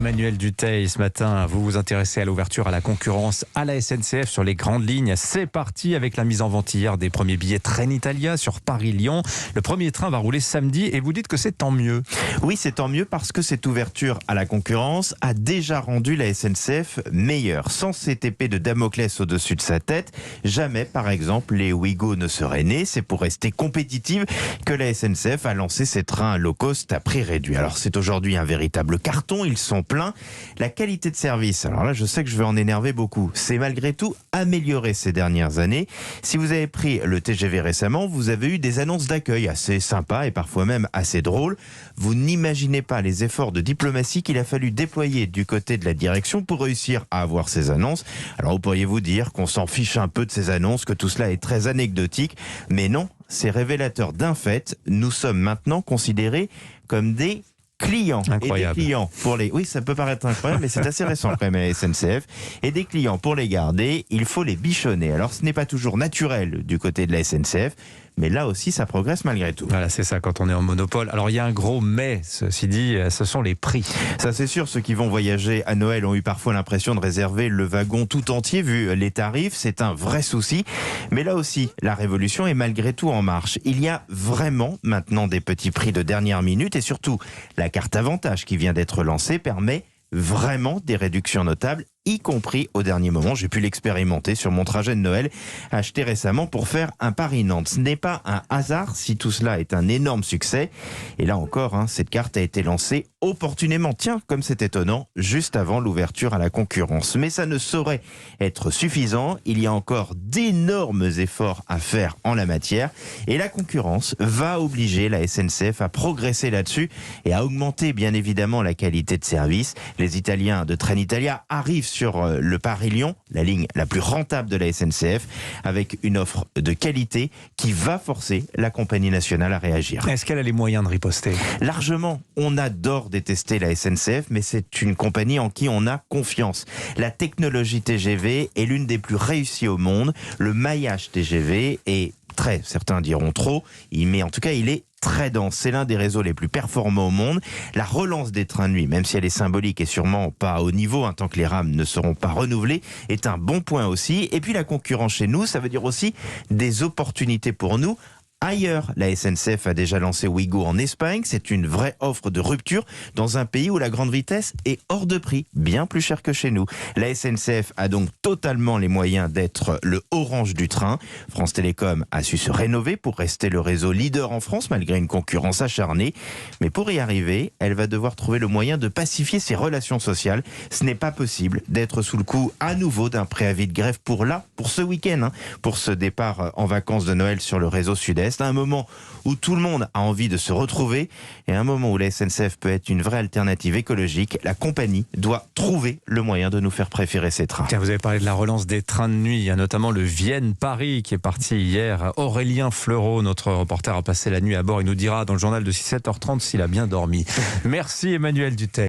Emmanuel Dutheil, ce matin, vous vous intéressez à l'ouverture à la concurrence à la SNCF sur les grandes lignes. C'est parti avec la mise en vente hier des premiers billets Trenitalia sur Paris-Lyon. Le premier train va rouler samedi et vous dites que c'est tant mieux. Oui, c'est tant mieux parce que cette ouverture à la concurrence a déjà rendu la SNCF meilleure. Sans cette épée de Damoclès au-dessus de sa tête, jamais, par exemple, les Ouigo ne seraient nés. C'est pour rester compétitive que la SNCF a lancé ses trains low cost à prix réduit. Alors c'est aujourd'hui un véritable carton, ils sont plein. La qualité de service, alors là je sais que je vais en énerver beaucoup, c'est malgré tout amélioré ces dernières années. Si vous avez pris le TGV récemment, vous avez eu des annonces d'accueil assez sympas et parfois même assez drôles. Vous n'imaginez pas les efforts de diplomatie qu'il a fallu déployer du côté de la direction pour réussir à avoir ces annonces. Alors vous pourriez vous dire qu'on s'en fiche un peu de ces annonces, que tout cela est très anecdotique, mais non, c'est révélateur d'un fait. Nous sommes maintenant considérés comme des clients. Incroyable. Et des clients pour les... Oui, ça peut paraître incroyable, mais c'est assez récent quand même à la SNCF. Et des clients, pour les garder, il faut les bichonner. Alors, ce n'est pas toujours naturel du côté de la SNCF, mais là aussi, ça progresse malgré tout. Voilà, c'est ça quand on est en monopole. Alors, il y a un gros mais, ceci dit, ce sont les prix. Ça, c'est sûr, ceux qui vont voyager à Noël ont eu parfois l'impression de réserver le wagon tout entier vu les tarifs. C'est un vrai souci. Mais là aussi, la révolution est malgré tout en marche. Il y a vraiment maintenant des petits prix de dernière minute et surtout, la carte avantage qui vient d'être lancée permet vraiment des réductions notables, y compris au dernier moment. J'ai pu l'expérimenter sur mon trajet de Noël, acheté récemment pour faire un Paris-Nantes. Ce n'est pas un hasard si tout cela est un énorme succès. Et là encore, cette carte a été lancée opportunément, tiens, comme c'est étonnant, juste avant l'ouverture à la concurrence. Mais ça ne saurait être suffisant. Il y a encore d'énormes efforts à faire en la matière. Et la concurrence va obliger la SNCF à progresser là-dessus et à augmenter bien évidemment la qualité de service. Les Italiens de Trenitalia arrivent sur le Paris-Lyon, la ligne la plus rentable de la SNCF, avec une offre de qualité qui va forcer la compagnie nationale à réagir. Est-ce qu'elle a les moyens de riposter ? Largement, on adore détester la SNCF, mais c'est une compagnie en qui on a confiance. La technologie TGV est l'une des plus réussies au monde. Le maillage TGV est très, certains diront trop, mais en tout cas il est très dense. C'est l'un des réseaux les plus performants au monde. La relance des trains de nuit, même si elle est symbolique et sûrement pas au niveau, tant que les rames ne seront pas renouvelées, est un bon point aussi. Et puis la concurrence chez nous, ça veut dire aussi des opportunités pour nous. Ailleurs, la SNCF a déjà lancé Ouigo en Espagne. C'est une vraie offre de rupture dans un pays où la grande vitesse est hors de prix, bien plus cher que chez nous. La SNCF a donc totalement les moyens d'être le Orange du train. France Télécom a su se rénover pour rester le réseau leader en France malgré une concurrence acharnée. Mais pour y arriver, elle va devoir trouver le moyen de pacifier ses relations sociales. Ce n'est pas possible d'être sous le coup à nouveau d'un préavis de grève pour ce week-end, pour ce départ en vacances de Noël sur le réseau Sud-Est. C'est un moment où tout le monde a envie de se retrouver et un moment où la SNCF peut être une vraie alternative écologique. La compagnie doit trouver le moyen de nous faire préférer ces trains. Tiens, vous avez parlé de la relance des trains de nuit. Il y a notamment le Vienne-Paris qui est parti hier. Aurélien Fleureau, notre reporter, a passé la nuit à bord. Il nous dira dans le journal de 7h30 s'il a bien dormi. Merci Emmanuel Dutheil.